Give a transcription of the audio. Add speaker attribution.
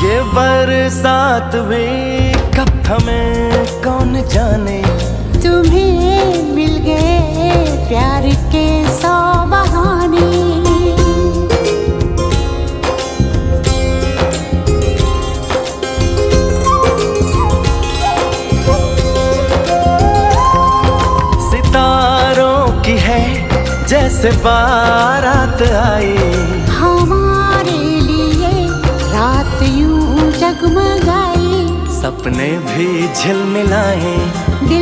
Speaker 1: ये बरसात भी कब थमे कौन जाने,
Speaker 2: तुम्हें मिल गए प्यार के 100 बहाने।
Speaker 1: सितारों की है जैसे बारात आई,
Speaker 2: हमारे लिए रात यूं जगमगाई।
Speaker 1: सपने भी झिलमिलाए